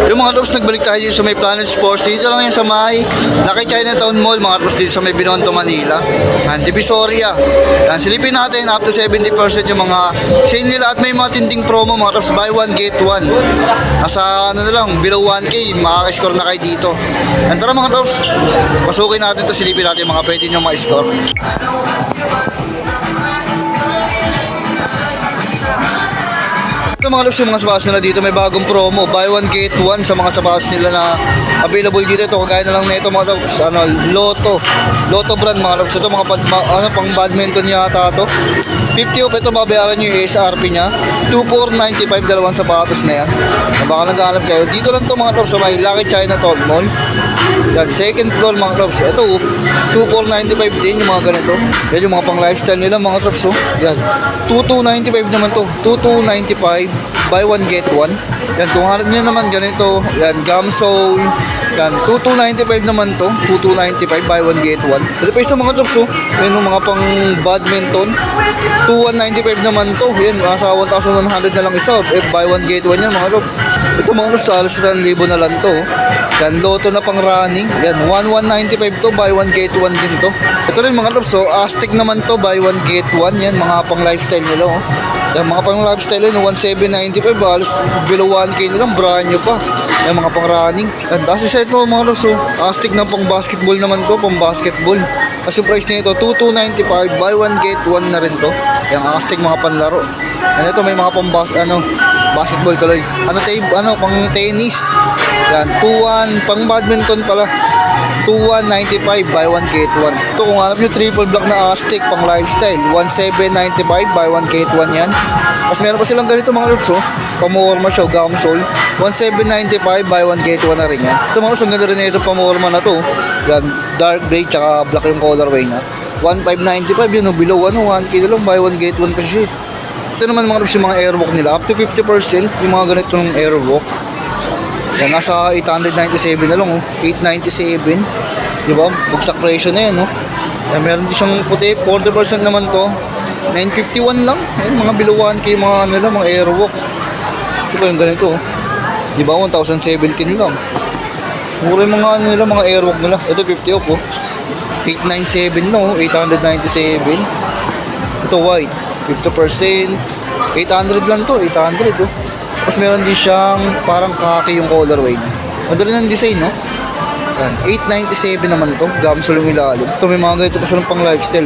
Yung mga troops, nagbalik tayo dito sa may Planet Sports. Dito lang yan sa may Lucky Chinatown Mall, mga troops, dito sa may Binondo, Manila. Yan, Divisoria. Yan, silipin natin up to 70% yung mga sale nila at may mga tinding promo, mga troops, buy one get one. Nasa ano na lang, below 1K, makaka-score na kayo dito. Yan, tara mga troops, pasukin natin to, silipin natin yung mga pwede nyo ma-score. Ito mga loves, yung mga sapatos nila dito may bagong promo, buy one get one sa mga sapatos nila na available dito. Ito kagaya na lang nito mga loves, Lotto brand mga loves. Ito mga pang badminton yata to. 50 off, ito mabayaran nyo yung SRP nya 2,495, dalawang sapatos na yan. Baka naghahanap kayo dito lang to mga loves sa may Lucky Chinatown Mall. Yan, second floor mga loves. Ito 2,495 din yung mga ganito. Yan yung mga pang lifestyle nila mga loves. Yan 2,295 naman to, 2,295 buy one get one. Yan, kung hanap nyo naman ganito, yan, gum sole. Yan, 2,295 naman to, 2,295 buy one get one. Ito pa isa mga drops, yan yung mga pang badminton, 2,195 naman to. Yan, nasa 1,100 na lang isa, buy one get one yan mga drops. Ito mga drops, halos 1,000 na lang to. Yan, Lotto na pang running. Yan, 1,195 to, buy one get one din to. Ito rin mga drops, Aztec naman to, buy one get one. Yan, mga pang lifestyle nila. Yan, mga pang lifestyle yun, 1,795, halos below 1K na lang, brand nyo pa. Yan, mga pang running. Yan, kasi sa ito mga loves, Aztec na pang basketball naman to, pang basketball. Kasi price nito 2,295, buy one get one na rin to. Yan, Aztec mga panlaro. Yan, ito may mga pang basketball tuloy. Pang tennis. Yan, 2,1, pang badminton pala. 2,195, buy one get one. Ito kung hanap nyo triple black na Aztec pang lifestyle, 1,795, buy one get one yan. Tapos meron pa silang ganito mga loves, pamorma siya, gum sole, 1,795, buy one get one na rin yan. Ito mga loves, ang ganda rin na ito pamorma na to. Yan, dark gray tsaka black yung colorway na 1,595 yun, below 1K na lang, buy one get one pa siya. Ito naman mga loves, yung mga airwalk nila, up to 50% yung mga ganitong airwalk. Yan, nasa 897 na lang, 897. Diba? Bugsak presyo na yan, Yan, meron din siyang puti, 40% naman to. 951 lang. Yan, mga below 1K, mga mga airwalk. Ito pa yung ganito, Diba? 1,017 lang. Mura yung mga mga airwalk nila. Ito 50 off, 897 no, 897. Ito white, 50%. 800 lang to, 800, Tapos meron din siyang parang khaki yung colorway. Ano rin ang design, Yan, 897 naman to, gamsol yung ilalim. Ito may mga ganito pa silang pang lifestyle,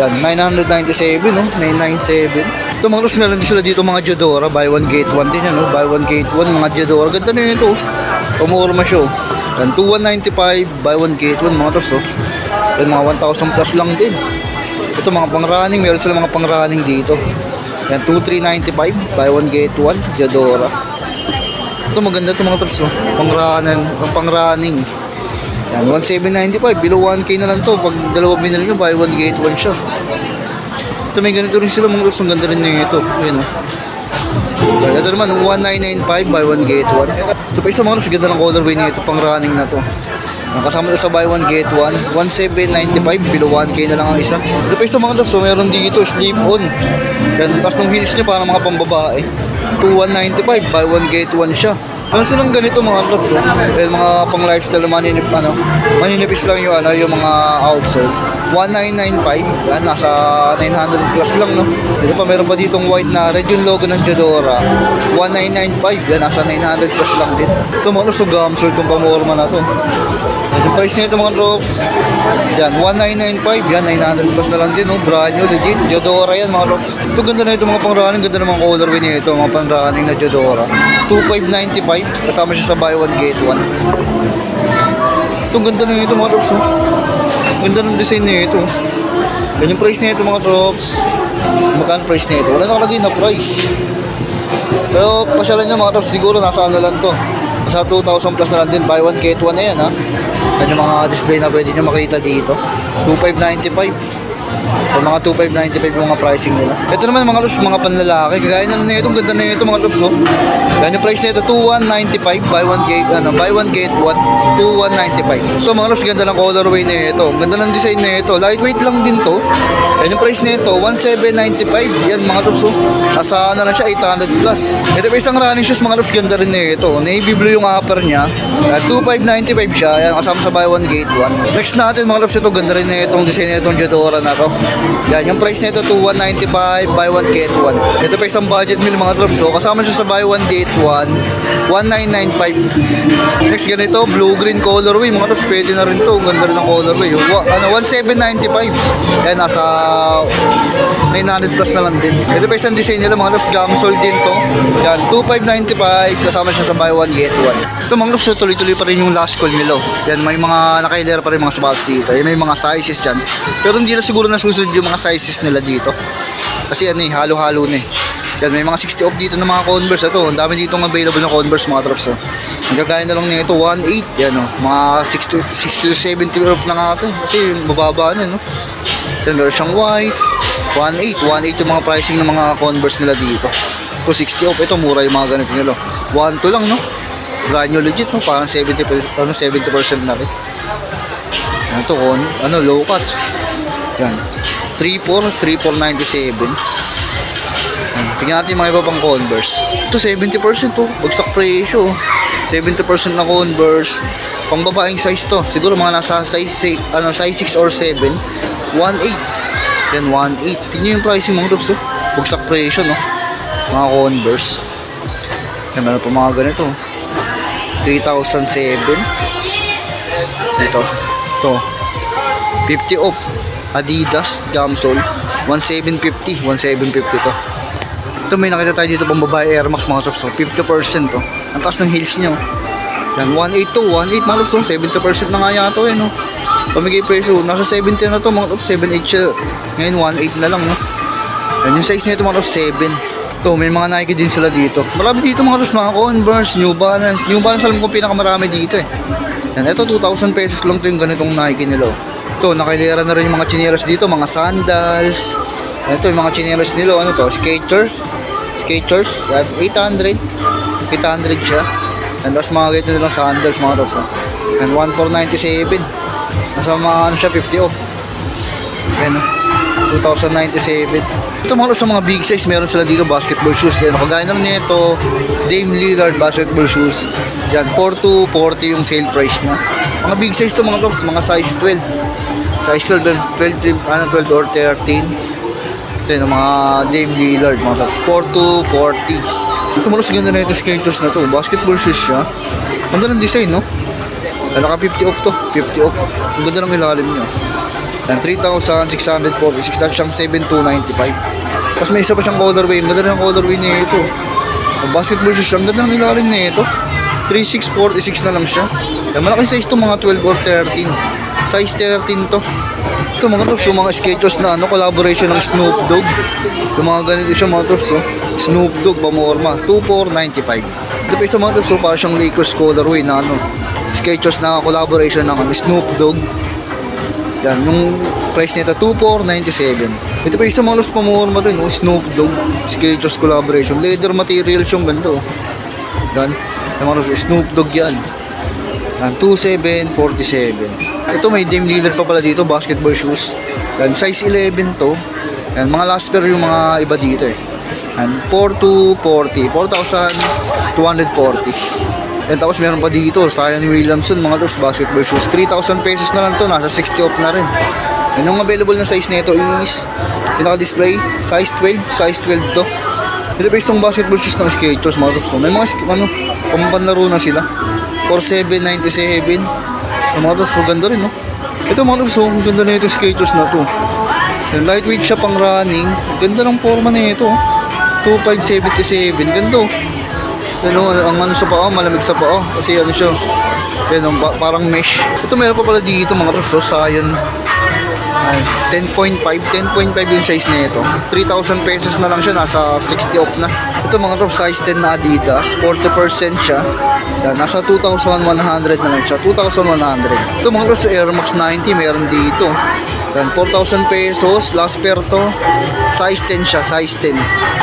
Yan, 997, 997. Ito mga loves, meron din sila dito mga Diadora, buy one get one din yan, buy one get one, mga Diadora. Ganda na ito, pamorma siya, Yan, 2,195, buy one get one mga loves, Yan, mga 1,000 plus lang din. Ito mga pang running, meron sila mga pang running dito. Yan, 2,395, buy one get one, Diadora. Ito maganda ito mga tops, pang running. Yan, 1,795, below 1K na lang to. Pag dalawa binili nyo, buy one get one siya. Ito may ganito rin sila mga tops, ang ganda rin nyo ito. Yan, Ito naman, 1,995, buy one get one. Ito pa isa mga tops, ganda ng colorway nito, pang running na to. Kasama ito sa buy one get one, 1,795, below 1K na lang ang isa. Ito pa isa mga tops, meron dito, slip on. Yan, tapos nung heels niya parang mga pambabae, 2,195, buy one get one siya. Meron silang ganito mga tops, mga pang lifestyle na maninipis lang yung mga outsole, 1,995. Yan, nasa 900 plus lang, Dito pa meron pa ditong white na red yung logo ng Diadora, 1,995. Yan, nasa 900 plus lang din. Ito mga tops, gamsol itong pamorma na to. Yung price nito mga drops, yan, 1,995, yan, 900 plus na lang din, brand new, legit, Diadora yan mga drops. Ito ganda na ito mga pang-running, ganda na mga colorway nito, mga pang-running na Diadora. 2,595, kasama siya sa buy one get one. Itong ganda na ito mga drops, Ganda ng design nito. Yan yung price nito mga drops. Magkano price nito? Wala nakalagay na price. Pero pasyalan niya mga drops, siguro nasa ano lang to. Nasa 2,000 plus na lang din, buy one get one na yan, Yan yung mga display na pwede nyo makita dito. 2,595. So, mga 2,595 yung mga pricing nila. Ito naman mga loves, mga panlalaki. Kagaya na lang na ito. Ang ganda na ito mga loves. Oh. Yan yung price nito, 2,195. Buy one get one, 2,195. Ito mga loves, ganda ng colorway na ito. Ganda ng design na ito. Lightweight lang din to. Yan yung price nito, 1,795. Yan mga loves. Oh. Nasa ano lang siya, 800 plus. Ito pa isang running shoes mga loves, ganda rin na ito. Navy blue yung upper niya. 2,595 siya. Yan, kasama sa buy one get one. Next natin mga loves, ito ganda rin na itong design na itong Jadora na to. Yan, yung price nito 2,195, buy one get one. Ito pa isang budget meal mga loves. So, kasama siya sa buy one get one, 1,995. Next ganito, blue green colorway mga loves, pwede na rin to. Ganda rin ng colorway. 1,795. Yan, nasa 900 plus na lang din. Ito pa isang design nila mga loves, gamsol din to. Yan, 2,595, kasama siya sa buy one get one. Ito mga loves, tuloy-tuloy pa rin yung last call nila. Yan, may mga nakailera pa rin mga sapatos dito. Yan, may mga sizes dyan. Pero hindi na siguro nasusunod yung mga sizes nila dito. Kasi ano eh, halo-halo na eh. Yan, may mga 60 off dito ng mga Converse. Ito, ang dami dito available na Converse mga trops. Nagkagaya na lang nito, 1.8. Yan o, mga 60 to 70 off na nga ito. Kasi mababa na, no? Yan, meron siyang white. 1.8 yung mga pricing ng mga Converse nila dito. So 60 off, ito mura yung mga ganito nila. 1.2 lang, no? Brand new legit, no? Parang 70% na rin. Ito, low cut. Yan. 3,497. Tingnan natin yung mga iba pang Converse. Ito 70% to. Bagsak presyo. 70% na Converse. Pang babaeng size to. Siguro mga nasa size 6 or 7. 1.8. Yan, 1.8. Tingnan yung pricing mga groups. Bagsak presyo, no? Mga Converse. Yan, meron pa mga ganito. 3,007. 3,000. Ito. 50 off. Adidas, Gamsol. 1,750 to. Ito may nakita tayo dito pang babae Air Max mga trops. 50% to. Ang taas ng heels nyo. Yan, 1.8 to. 1.8 mga trops. 70% na nga yata eh, no? Pamigay presyo. Nasa 70 na to mga trops. 7.8 siya. Ngayon 1.8 na lang, no? Yan yung size nito mga trops. 7. Ito, may mga Nike din sila dito. Marami dito mga trops. Mga Converse, New Balance. New Balance alam ko pinakamarami dito eh. Yan, ito 2,000 pesos lang to yung ganitong Nike nila. Ito, nakailera na rin yung mga chinelas dito, mga sandals. Ito, yung mga chinelas nila, ano to, Skechers at 800 siya. And tapos mga ganito nilang sandals, mga tops. And 1,497. Nasa mga ano siya, 50 off. Ayan, 2,097. Ito mga tops, sa mga big size, meron sila dito basketball shoes. Yan, kagaya na nito, Dame Lillard basketball shoes. Yan, 4,240 yung sale price niya. Mga big size to mga tops, mga size 12. Size 12 or 13. Ito yung mga Dame Lillard, mga tops. 4,240. Ito malos ganda na ito Skechers na to. Basketball shoes siya. Ganda ng design, no? Naka 50 off to. 50 off. Ang ganda ng ilalim niya. Yan, 3,646. Tapos siyang 7,295. Tapos may isa pa siyang colorway. Ang ganda ng colorway niya ito. Ang basketball shoes siya. Ang ganda ng ilalim niya ito. 3,646 na lang siya. Yan, malaking size to mga 12 or 13. Size 13 to. Ito mga trops, yung mga Skechers na collaboration ng Snoop Dogg. Yung mga ganito siya mga trops, Snoop Dogg, pamorma, 2,495. Ito pa isa mga trops, para siyang Lakers colorway na Skechers na collaboration ng Snoop Dogg. Yan, yung price nito, 2,497. Ito pa isa mga trops, pamorma rin, Snoop Dogg, Skechers collaboration. Leather materials yung ganda, Yan, yung mga trops, Snoop Dogg yan. 2,747. Ito may Dame Lillard pa pala dito, basketball shoes. Yan, size 11 to. Yan, mga last pair yung mga iba dito eh. Yan, 4,240. 4,240. Yan, tapos meron pa dito, Zion Williamson, mga loose basketball shoes. 3,000 pesos na lang to, nasa 60 off na rin. Yan, yung available na size nito is pinaka-display, size 12 to. Ito pa isang basketball shoes ng Skechers, mga loose. May mga, pampanlaro na sila. 4,797. Yung mga tops, so ganda rin, no? Ito mga tops, so ganda na ito Skechers na to. Yung lightweight siya pang running. Ganda ng forma na ito. 2,577. Ganda. Yan, ang ano sa paa, malamig sa paa. Kasi ano siya, yan, parang mesh. Ito meron pa pala dito mga tops, so Zion 10.5 yung size na ito. 3,000 pesos na lang siya, nasa 60 off na. Ito mga top, size 10 na Adidas, 40% siya. Yan, nasa 2,100 na lang siya, 2,100. Ito mga top, Air Max 90 meron dito. Yan, 4,000 pesos. Last pair to. Size 10 siya, size 10.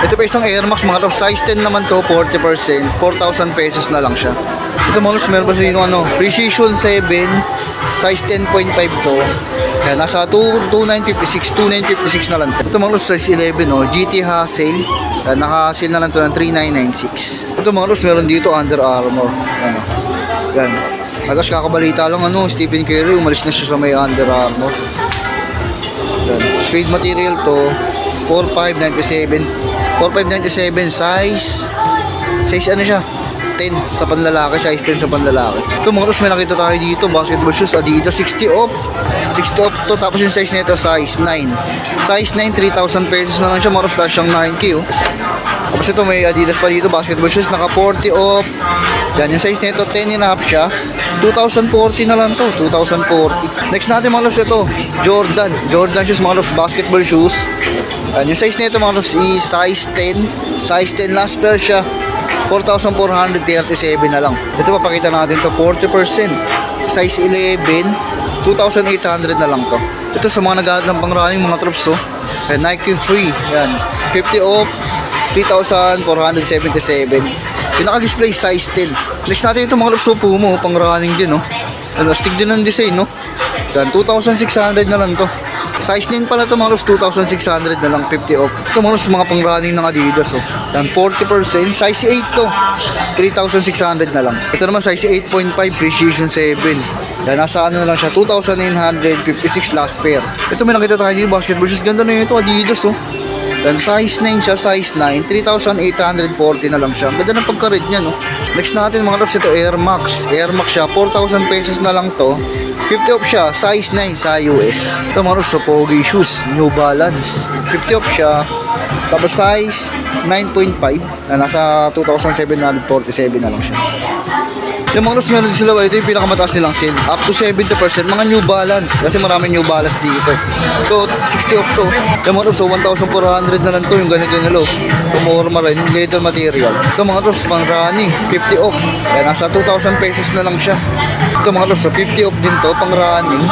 Ito pa isang Air Max mga loves. Size 10 naman to, 40%. 4,000 pesos na lang siya. Ito mga loves, meron pa sa dito Precision 7. Size 10.5 to. Yan, nasa 2,956. 2,956 na lang to. Ito mga loves, size 11 GT Hassel. Yan, naka-sale na lang to ng 3,996. Ito mga loves, meron dito Under Armour. Ano. Yan. Tapos kakabalita lang Stephen Curry umalis na siya sa may Under Armour. Yan. Suede material to. 4,597. 4,597 size ano siya? 10 sa panlalaki, size 10 sa panlalaki. Ito mga may nakita tayo dito, basketball shoes Adidas 60 off. 60 off to, tapos yung size nito size 9. Size 9, 3,000 pesos na lang siya, mga flash siyang 9K Tapos ito may Adidas pa dito, basketball shoes naka 40 off. Yan, yung size nito 10 and a half siya. 2,040 na lang to, 2,040. Next natin mga loves ito, Jordan shoes mga loves, basketball shoes. Yan, yung size nito mga loves is size 10. Size 10 last pair siya. 4,437 na lang. Ito papakita natin to, 40%. Size 11, 2,800 na lang to. Ito sa mga naghahanap ng pang-running mga troops Nike Free. Yan, 50 off, 3,477. Pinaka-display size 10. Next natin ito mga troops Puma pang-running din Astig din ang design Yan, 2,600 na lang to. Size 9 pala ito mga loves, 2,600 na lang, 50 off. Ito mga loves, mga pang-running ng Adidas Yan, 40%, size 8 to, 3,600 na lang. Ito naman size 8.5, Precision 7. Yan, nasa na lang siya, 2,956 last pair. Ito may nakita tayo dito, basketball shoes, ganda na ito, Adidas Yan, size 9 siya, size 9, 3,840 na lang siya. Ganda ng pagka-red niya Next natin mga loves, ito Air Max. Air Max siya, 4,000 pesos na lang to. 50 off siya, size 9 sa US. Ito mga loves, Pogi shoes, New Balance. 50 off siya, tapos size 9.5 na nasa 2,747 na lang siya. Yung mga loves meron din sila, ito yung pinakamataas nilang sale. Up to 70%, mga New Balance. Kasi maraming New Balance dito. Ito, 60 off to. Yung mga loves, 1,400 na lang to. Yung ganito yung Pumorma rin, leather material. Ito mga loves, pang running, 50 off. Yan, nasa 2,000 pesos na lang siya. Ito mga loves, 50 off din to, pang running.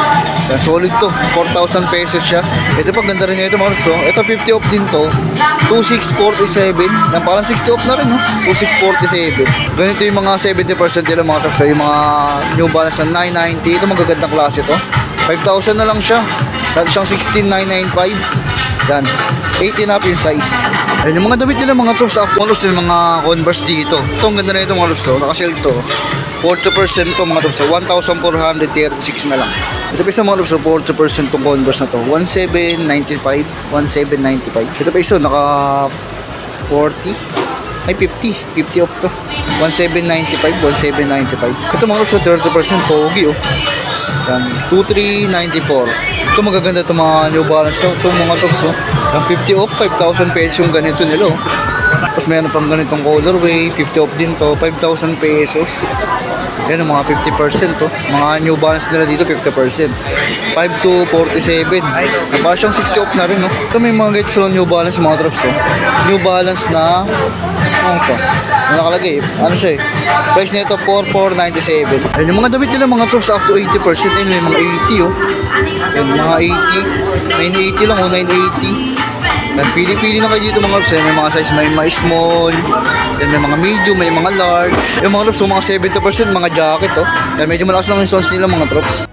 Yan, solid to, 4,000 pesos siya. Ito pa, ganda rin ito mga loves. Ito 50 off din to, 2,647. Yan, parang 60 off na rin 2,647. Ganito yung mga 70% nila mga loves. Yung mga New Balance na 990. Ito magagandang klase to. 5,000 na lang siya. Dati siyang 16,995. Yan, 18 up yung size. Ayan, yung mga damit nila mga troops, mga troops, yung mga Converse dito. Ito, ang ganda na ito mga troops, nakasell to. 40% to mga troops, 1,436 na lang. Ito pa isa mga troops, 40% tong Converse na to. 1,795, 1,795. Ito pa isa, naka 40. Ay, 50 off to. 1,795, 1,795. Ito mga troops, 30% pogi Yan, 2,394. Ito magaganda itong mga New Balance to. Itong mga tops Yung 50 off, 5,000 pesos yung ganito nila Tapos meron pang ganitong colorway, 50 off din to, 5,000 pesos. Yan ang mga 50% to. Mga New Balance nila dito, 50%. 5 to 47. Parang siyang 60 off na rin Ito may mga guides sa New Balance mga drops New Balance na ano to? Ano nakalagay? Ano siya Price nito 4,497. Ayun, yung mga damit nila mga drops up to 80%. Ayun, may mga 80 Yan, mga 80. 980 lang 980. Yan, pili-pili na kayo dito mga drops. May mga size, may mga small. Yan, may mga medium, may mga large. Yung mga drops, mga 70% mga jacket Yan, medyo malakas lang yung sounds nila mga drops.